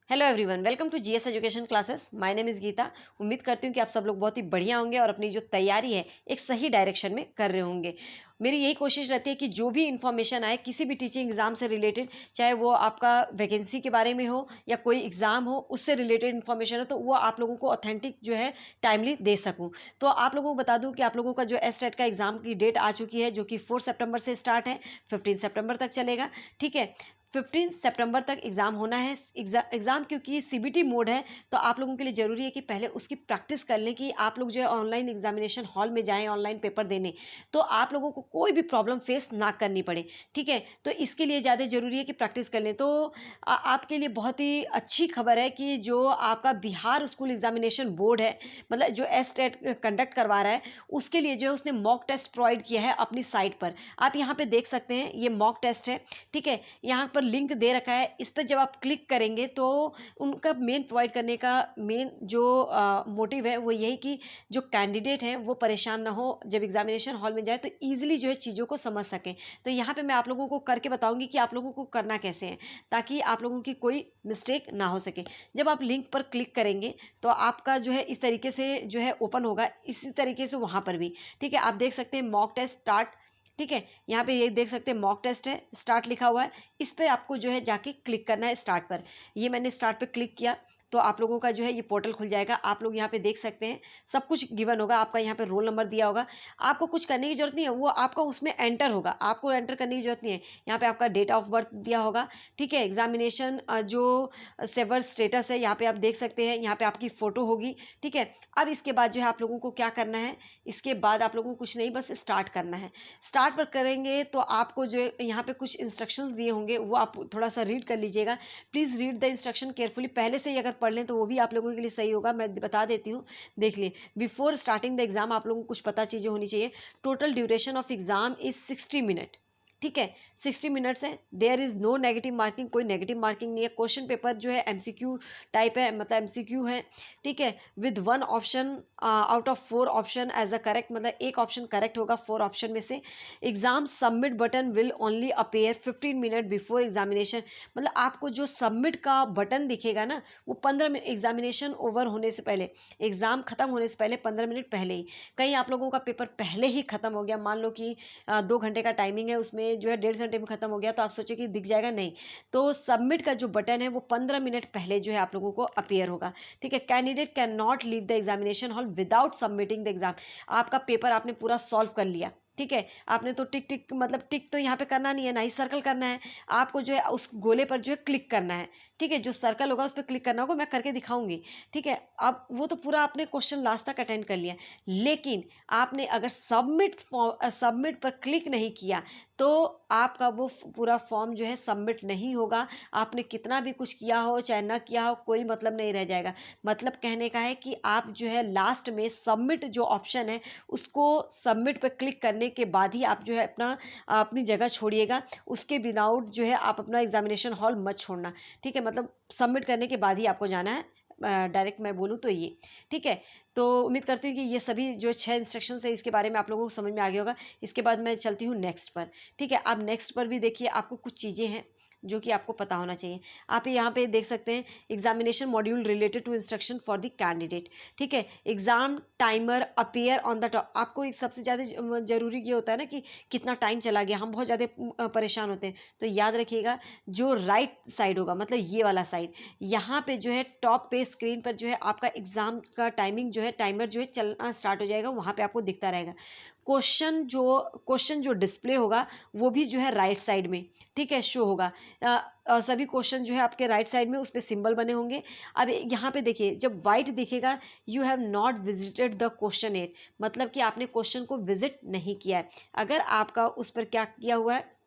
Hello everyone, welcome to GS education classes. My name is Geeta. उम्मीद करती हूँ कि आप सब लोग बहुत ही बढ़िया होंगे और अपनी जो तैयारी है एक सही डायरेक्शन में कर रहे होंगे। मेरी यही कोशिश रहती है कि जो भी इन्फॉर्मेशन आए किसी भी टीचिंग एग्जाम से रिलेटेड, चाहे वो आपका वैकेंसी के बारे में हो या कोई एग्जाम हो उससे रिलेटेड इन्फॉर्मेशन हो, तो वो आप लोगों को ऑथेंटिक जो है टाइमली दे सकूँ। तो आप लोगों को बता दूँ कि आप लोगों का जो एसटेट का एग्जाम की डेट आ चुकी है, जो कि 4 सितंबर से स्टार्ट है, 15 सितंबर तक चलेगा। ठीक है, 15 सितंबर तक एग्ज़ाम होना है। एग्ज़ाम क्योंकि सीबीटी मोड है, तो आप लोगों के लिए ज़रूरी है कि पहले उसकी प्रैक्टिस कर लें कि आप लोग जो है ऑनलाइन एग्जामिनेशन हॉल में जाएँ, ऑनलाइन पेपर देने, तो आप लोगों को कोई भी प्रॉब्लम फेस ना करनी पड़े। ठीक है, तो इसके लिए ज़्यादा ज़रूरी है कि प्रैक्टिस कर लें। तो आपके लिए बहुत ही अच्छी खबर है कि जो आपका बिहार स्कूल एग्जामिनेशन बोर्ड है, मतलब जो एसटेट कंडक्ट करवा रहा है, उसके लिए जो है उसने मॉक टेस्ट प्रोवाइड किया है अपनी साइट पर। आप यहाँ पे देख सकते हैं, ये मॉक टेस्ट है। ठीक है, यहाँ पर लिंक दे रखा है, इस पर जब आप क्लिक करेंगे तो उनका मेन प्रोवाइड करने का मेन जो मोटिव है वो यही कि जो कैंडिडेट हैं वो परेशान ना हो, जब एग्जामिनेशन हॉल में जाए तो ईजिली जो है चीज़ों को समझ सकें। तो यहाँ पे मैं आप लोगों को करके बताऊंगी कि आप लोगों को करना कैसे है, ताकि आप लोगों की कोई मिस्टेक ना हो सके। जब आप लिंक पर क्लिक करेंगे तो आपका जो है इस तरीके से जो है ओपन होगा, इसी तरीके से वहाँ पर भी। ठीक है, आप देख सकते हैं मॉक टेस्ट स्टार्ट। ठीक है, यहाँ पे ये देख सकते हैं मॉक टेस्ट है, स्टार्ट लिखा हुआ है। इस पर आपको जो है जाके क्लिक करना है स्टार्ट पर। ये मैंने स्टार्ट पे क्लिक किया तो आप लोगों का जो है ये पोर्टल खुल जाएगा। आप लोग यहाँ पे देख सकते हैं सब कुछ गिवन होगा, आपका यहाँ पे रोल नंबर दिया होगा। आपको कुछ करने की जरूरत नहीं है, वो आपका उसमें एंटर होगा, आपको एंटर करने की जरूरत नहीं है। यहाँ पे आपका डेट ऑफ बर्थ दिया होगा। ठीक है, एग्जामिनेशन जो सेवर स्टेटस है यहाँ पे आप देख सकते हैं, यहाँ पे आपकी फ़ोटो होगी। ठीक है, अब इसके बाद जो है आप लोगों को क्या करना है, इसके बाद आप लोगों को कुछ नहीं, बस स्टार्ट करना है। स्टार्ट पर करेंगे तो आपको जो है यहाँ पे कुछ इंस्ट्रक्शंस दिए होंगे, वो आप थोड़ा सा रीड कर लीजिएगा। Please read the instruction carefully, पहले से ही अगर पढ़ लें तो वो भी आप लोगों के लिए सही होगा। मैं बता देती हूँ, देख लिए। बिफोर स्टार्टिंग द एग्जाम आप लोगों को कुछ पता चीज़ें होनी चाहिए। Total duration of exam is 60 minute. ठीक है, 60 मिनट्स है। There is no negative marking, कोई नेगेटिव मार्किंग नहीं है। क्वेश्चन पेपर जो है एमसीक्यू टाइप है, मतलब एमसीक्यू है। ठीक है, with one option out of 4 option as a correct, मतलब एक ऑप्शन करेक्ट होगा 4 ऑप्शन में से। Exam submit button will only appear 15 minute before examination, मतलब आपको जो सबमिट का बटन दिखेगा ना, वो 15 मिनट एग्जामिनेशन ओवर होने से पहले, एग्जाम खत्म होने से पहले 15 मिनट पहले ही। कहीं आप लोगों का पेपर पहले ही खत्म हो गया, मान लो कि 2 घंटे का टाइमिंग है, उसमें जो है 1.5 घंटे में खत्म हो गया, तो आप सोचे कि दिख जाएगा, नहीं। तो सबमिट का जो बटन है वो 15 मिनट पहले जो है आप लोगों को अपीयर होगा। ठीक है, candidate can not leave the examination hall without submitting the exam. आपका पेपर आपने पूरा सॉल्व कर लिया। ठीक है, आपने तो टिक टिक, मतलब टिक तो यहाँ पे करना नहीं है, ना ही सर्कल करना है। आपको जो है उस गोले पर जो है क्लिक करना है। ठीक है, जो सर्कल होगा उस पर क्लिक करना होगा, मैं करके दिखाऊंगी। ठीक है, अब वो तो पूरा आपने क्वेश्चन लास्ट तक अटेंड कर लिया, लेकिन आपने अगर सबमिट पर क्लिक नहीं किया तो आपका वो पूरा फॉर्म जो है सबमिट नहीं होगा। आपने कितना भी कुछ किया हो चाहे ना किया हो, कोई मतलब नहीं रह जाएगा। मतलब कहने का है कि आप जो है लास्ट में सबमिट जो ऑप्शन है उसको सबमिट पर क्लिक करने के बाद ही आप जो है अपनी जगह छोड़िएगा। उसके विदाउट जो है आप अपना एग्जामिनेशन हॉल मत छोड़ना। ठीक है, मतलब सबमिट करने के बाद ही आपको जाना है। डायरेक्ट मैं बोलूँ तो ये। ठीक है, तो उम्मीद करती हूँ कि ये सभी जो 6 इंस्ट्रक्शंस है इसके बारे में आप लोगों को समझ में आ गया होगा। इसके बाद मैं चलती हूँ नेक्स्ट पर। ठीक है, अब नेक्स्ट पर भी देखिए, आपको कुछ चीज़ें हैं जो कि आपको पता होना चाहिए। आप यहाँ पे देख सकते हैं examination module related to instruction for the candidate. ठीक है, exam timer appear on the top. आपको एक सबसे ज़्यादा जरूरी ये होता है ना कि कितना टाइम चला गया, हम बहुत ज़्यादा परेशान होते हैं। तो याद रखिएगा, जो राइट साइड होगा, मतलब ये वाला साइड, यहाँ पे जो है टॉप पे स्क्रीन पर जो है आपका एग्जाम का टाइमिंग जो है, टाइमर जो है चलना स्टार्ट हो जाएगा, वहाँ पे आपको दिखता रहेगा। क्वेश्चन जो डिस्प्ले होगा वो भी जो है राइट साइड में, ठीक है, शो होगा। सभी क्वेश्चन जो है आपके राइट साइड में उस पर सिंबल बने होंगे। अब यहाँ पे देखिए, जब वाइट दिखेगा, you have not visited the question yet, मतलब कि आपने क्वेश्चन को विजिट नहीं किया है। अगर आपका उस पर क्या किया हुआ है,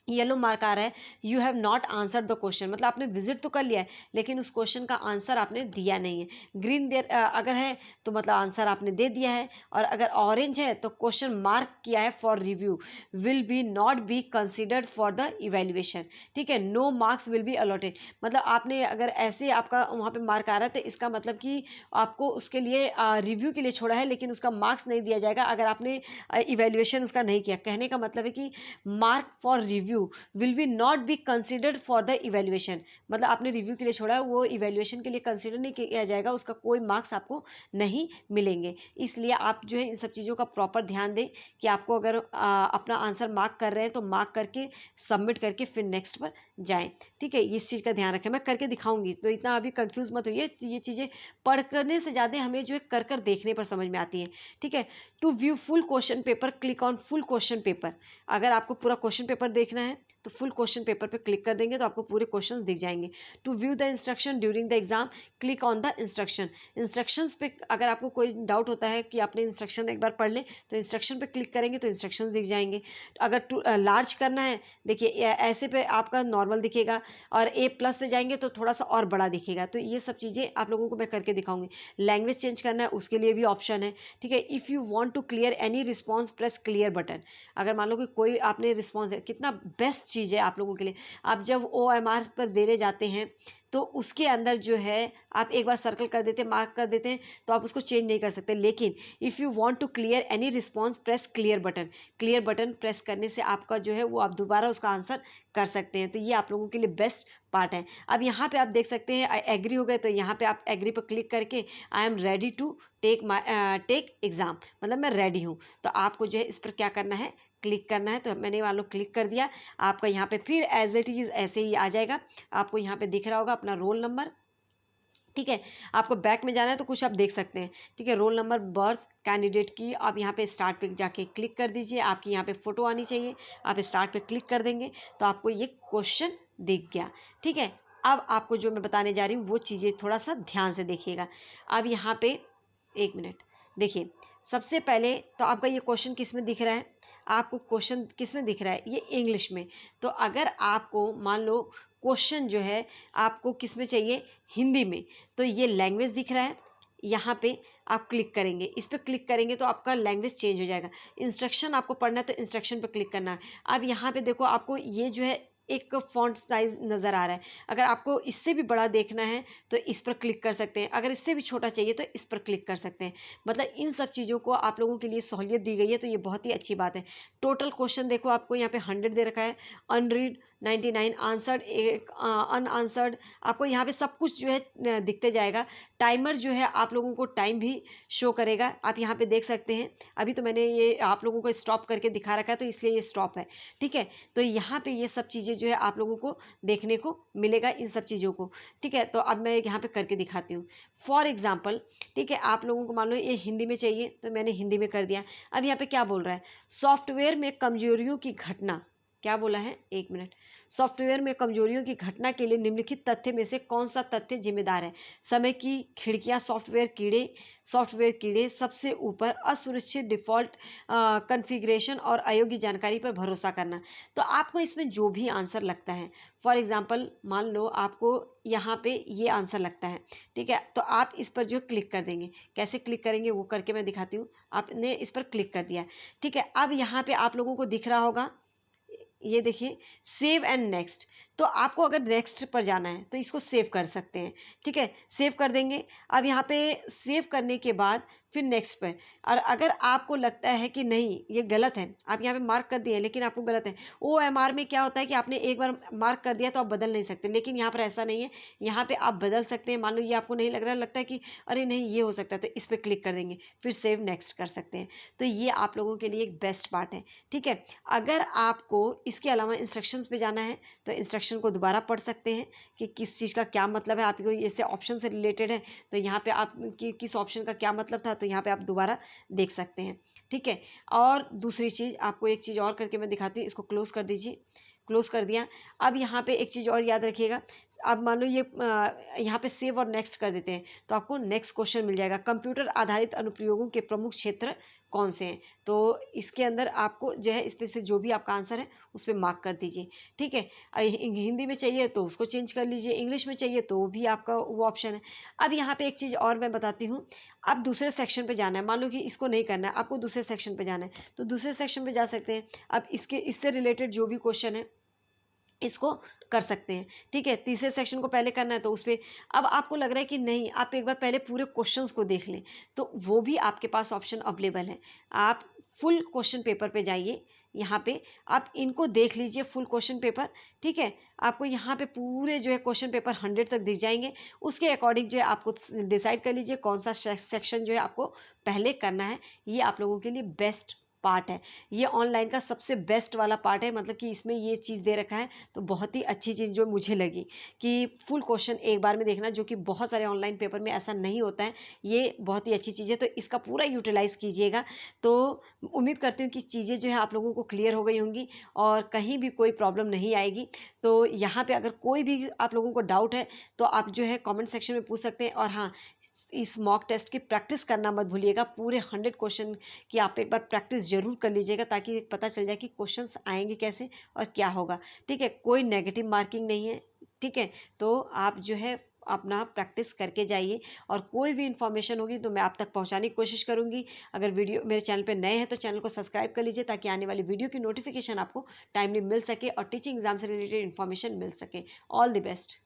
येलो मार्क आ रहा है, you have not answer the question, मतलब आपने विजिट तो कर लिया है लेकिन उस क्वेश्चन का आंसर आपने दिया नहीं है। ग्रीन देर अगर है तो मतलब आंसर आपने दे दिया है, और अगर ऑरेंज है तो क्वेश्चन मार्क किया है for review, will be not be considered for the evaluation. ठीक है, no marks will be allotted, मतलब आपने अगर ऐसे आपका वहाँ पे मार्क आ रहा है तो इसका मतलब कि आपको उसके लिए रिव्यू के लिए छोड़ा है, लेकिन उसका मार्क्स नहीं दिया जाएगा अगर आपने इवेल्युएशन उसका नहीं किया। कहने का मतलब है कि mark for review review will be not be considered for the evaluation, मतलब आपने रिव्यू के लिए छोड़ा है, वो इवेल्युएशन के लिए कंसिडर नहीं किया जाएगा, उसका कोई मार्क्स आपको नहीं मिलेंगे। इसलिए आप जो है इन सब चीज़ों का प्रॉपर ध्यान दें कि आपको अगर अपना आंसर मार्क कर रहे हैं तो मार्क करके सबमिट करके फिर नेक्स्ट पर जाएं। ठीक है, इस चीज़ का ध्यान रखें, मैं करके दिखाऊंगी तो इतना अभी कंफ्यूज मत होइए, ये चीज़ें पढ़ करने से ज़्यादा हमें जो है कर कर देखने पर समझ में आती है। ठीक है, to view full question paper click on full question paper. अगर आपको पूरा क्वेश्चन पेपर देखना है तो फुल क्वेश्चन पेपर पे क्लिक कर देंगे तो आपको पूरे क्वेश्चंस दिख जाएंगे। To view the instruction during the exam click on the instruction. Instructions पे अगर आपको कोई डाउट होता है कि आपने इंस्ट्रक्शन एक बार पढ़ लें तो इंस्ट्रक्शन पे क्लिक करेंगे तो इंस्ट्रक्शन दिख जाएंगे। अगर लार्ज करना है, देखिए ऐसे पे आपका नॉर्मल दिखेगा और A+ पे जाएंगे तो थोड़ा सा और बड़ा दिखेगा। तो ये सब चीज़ें आप लोगों को मैं करके दिखाऊंगी। लैंग्वेज चेंज करना है उसके लिए भी ऑप्शन है। ठीक है, if you want to clear any response press clear button. अगर मान लो कि कोई आपने रिस्पॉन्स है, कितना बेस्ट चीज़ है आप लोगों के लिए। आप जब OMR पर देने जाते हैं तो उसके अंदर जो है आप एक बार सर्कल कर देते हैं, मार्क कर देते हैं, तो आप उसको चेंज नहीं कर सकते। लेकिन if you want to clear any response press clear button. Clear button press करने से आपका जो है वो आप दोबारा उसका आंसर कर सकते हैं। तो ये आप लोगों के लिए बेस्ट पार्ट है। अब यहाँ पे आप देख सकते हैं एग्री हो गए तो यहाँ पे आप एग्री पर क्लिक करके I am ready to take exam, मतलब मैं रेडी हूँ। तो आपको जो है इस पर क्या करना है, क्लिक करना है। तो मैंने मान लो क्लिक कर दिया, आपका यहाँ पे फिर एज इट इज़ ऐसे ही आ जाएगा। आपको यहाँ पे दिख रहा होगा अपना रोल नंबर। ठीक है, आपको बैक में जाना है तो कुछ आप देख सकते हैं। ठीक है, रोल नंबर, बर्थ, कैंडिडेट की आप यहाँ पे स्टार्ट पे जाके क्लिक कर दीजिए। आपकी यहाँ पे फ़ोटो आनी चाहिए, आप स्टार्ट पे क्लिक कर देंगे तो आपको ये क्वेश्चन दिख गया। ठीक है, अब आपको जो मैं बताने जा रही हूँ वो चीज़ें थोड़ा सा ध्यान से देखिएगा। अब यहाँ पे एक मिनट देखिए, सबसे पहले तो आपका ये क्वेश्चन किस में दिख रहा है, आपको क्वेश्चन किस में दिख रहा है, ये इंग्लिश में। तो अगर आपको मान लो क्वेश्चन जो है आपको किस में चाहिए, हिंदी में, तो ये लैंग्वेज दिख रहा है, यहाँ पे आप क्लिक करेंगे, इस पर क्लिक करेंगे तो आपका लैंग्वेज चेंज हो जाएगा। इंस्ट्रक्शन आपको पढ़ना है तो इंस्ट्रक्शन पर क्लिक करना है। अब यहाँ पे देखो आपको ये जो है एक फ़ॉन्ट साइज़ नज़र आ रहा है। अगर आपको इससे भी बड़ा देखना है तो इस पर क्लिक कर सकते हैं, अगर इससे भी छोटा चाहिए तो इस पर क्लिक कर सकते हैं। मतलब इन सब चीज़ों को आप लोगों के लिए सहूलियत दी गई है, तो ये बहुत ही अच्छी बात है। टोटल क्वेश्चन देखो आपको यहाँ पे 100 दे रखा है, अनरीड 99, आंसर्ड एक, अनआंसर्ड, आपको यहाँ पे सब कुछ जो है दिखते जाएगा। टाइमर जो है आप लोगों को टाइम भी शो करेगा, आप यहाँ पे देख सकते हैं। अभी तो मैंने ये आप लोगों को स्टॉप करके दिखा रखा है तो इसलिए ये स्टॉप है। ठीक है, तो यहाँ पे ये सब चीज़ें जो है आप लोगों को देखने को मिलेगा इन सब चीज़ों को। ठीक है, तो अब मैं यहाँ पे करके दिखाती हूँ। फॉर एग्जाम्पल, ठीक है, आप लोगों को मान लो ये हिंदी में चाहिए तो मैंने हिंदी में कर दिया। अब यहाँ पे क्या बोल रहा है, सॉफ्टवेयर में कमजोरियों की घटना, क्या बोला है, एक मिनट, सॉफ्टवेयर में कमजोरियों की घटना के लिए निम्नलिखित तथ्य में से कौन सा तथ्य जिम्मेदार है। समय की खिड़कियां, सॉफ्टवेयर कीड़े सबसे ऊपर, असुरक्षित डिफ़ॉल्ट कॉन्फ़िगरेशन और अयोग्य जानकारी पर भरोसा करना। तो आपको इसमें जो भी आंसर लगता है, फॉर एग्जांपल मान लो आपको यहाँ पे ये आंसर लगता है। ठीक है, तो आप इस पर जो क्लिक कर देंगे, कैसे क्लिक करेंगे वो करके मैं दिखाती हूँ। आपने इस पर क्लिक कर दिया। ठीक है, अब यहाँ पे आप लोगों को दिख रहा होगा, ये देखिए सेव एंड नेक्स्ट। तो आपको अगर नेक्स्ट पर जाना है तो इसको सेव कर सकते हैं। ठीक है, सेव कर देंगे। अब यहाँ पे सेव करने के बाद फिर नेक्स्ट पर, और अगर आपको लगता है कि नहीं ये गलत है, आप यहाँ पे मार्क कर दिए लेकिन आपको गलत है। OMR में क्या होता है कि आपने एक बार मार्क कर दिया तो आप बदल नहीं सकते, लेकिन यहाँ पर ऐसा नहीं है, यहाँ पे आप बदल सकते हैं। मान लो ये आपको नहीं लग रहा, लगता है कि अरे नहीं ये हो सकता है, तो इस पर क्लिक कर देंगे, फिर सेव नेक्स्ट कर सकते हैं। तो ये आप लोगों के लिए एक बेस्ट पार्ट है। ठीक है, अगर आपको इसके अलावा इंस्ट्रक्शंस पे जाना है तो इंस्ट्रक्शन को दोबारा पढ़ सकते हैं कि किस चीज़ का क्या मतलब है। आपको इससे ऑप्शन से रिलेटेड है तो यहाँ पे आप किस ऑप्शन का क्या मतलब था, तो यहाँ पे आप दोबारा देख सकते हैं। ठीक है, और दूसरी चीज़ आपको एक चीज़ और करके मैं दिखाती हूँ, इसको क्लोज़ कर दीजिए, क्लोज़ कर दिया। अब यहाँ पे एक चीज़ और याद रखिएगा, अब मान लो ये यहाँ पे सेव और नेक्स्ट कर देते हैं तो आपको नेक्स्ट क्वेश्चन मिल जाएगा, कंप्यूटर आधारित अनुप्रयोगों के प्रमुख क्षेत्र कौन से हैं। तो इसके अंदर आपको जो है इस पे से जो भी आपका आंसर है उस पर मार्क कर दीजिए। ठीक है, हिंदी में चाहिए तो उसको चेंज कर लीजिए, इंग्लिश में चाहिए तो भी आपका वो ऑप्शन है। अब यहाँ पे एक चीज़ और मैं बताती हूँ, अब दूसरे सेक्शन पे जाना है, मान लो कि इसको नहीं करना है, आपको दूसरे सेक्शन पे जाना है तो दूसरे सेक्शन पे जा सकते हैं। अब इससे रिलेटेड जो भी क्वेश्चन है इसको कर सकते हैं। ठीक है, तीसरे सेक्शन को पहले करना है तो उस पर, अब आपको लग रहा है कि नहीं आप एक बार पहले पूरे क्वेश्चंस को देख लें तो वो भी आपके पास ऑप्शन अवेलेबल है। आप फुल क्वेश्चन पेपर पे जाइए, यहाँ पे आप इनको देख लीजिए फुल क्वेश्चन पेपर, ठीक है। आपको यहाँ पे पूरे जो है क्वेश्चन पेपर 100 तक दिख जाएंगे। उसके अकॉर्डिंग जो है आपको डिसाइड कर लीजिए कौन सा सेक्शन जो है आपको पहले करना है। ये आप लोगों के लिए बेस्ट पार्ट है, ये ऑनलाइन का सबसे बेस्ट वाला पार्ट है। मतलब कि इसमें ये चीज़ दे रखा है तो बहुत ही अच्छी चीज़ जो मुझे लगी कि फुल क्वेश्चन एक बार में देखना, जो कि बहुत सारे ऑनलाइन पेपर में ऐसा नहीं होता है। ये बहुत ही अच्छी चीज़ है, तो इसका पूरा यूटिलाइज़ कीजिएगा। तो उम्मीद करती हूँ कि चीज़ें जो है आप लोगों को क्लियर हो गई होंगी और कहीं भी कोई प्रॉब्लम नहीं आएगी। तो यहाँ पे अगर कोई भी आप लोगों को डाउट है तो आप जो है कमेंट सेक्शन में पूछ सकते हैं। और हाँ, इस मॉक टेस्ट की प्रैक्टिस करना मत भूलिएगा। पूरे 100 क्वेश्चन की आप एक बार प्रैक्टिस ज़रूर कर लीजिएगा, ताकि पता चल जाए कि क्वेश्चंस आएंगे कैसे और क्या होगा, ठीक है। कोई नेगेटिव मार्किंग नहीं है, ठीक है। तो आप जो है अपना प्रैक्टिस करके जाइए, और कोई भी इन्फॉर्मेशन होगी तो मैं आप तक पहुंचाने की कोशिश करूंगी। अगर वीडियो मेरे चैनल पे नए हैं तो चैनल को सब्सक्राइब कर लीजिए, ताकि आने वाली वीडियो की नोटिफिकेशन आपको टाइमली मिल सके और टीचिंग एग्जाम से रिलेटेड इन्फॉर्मेशन मिल सके। All the best.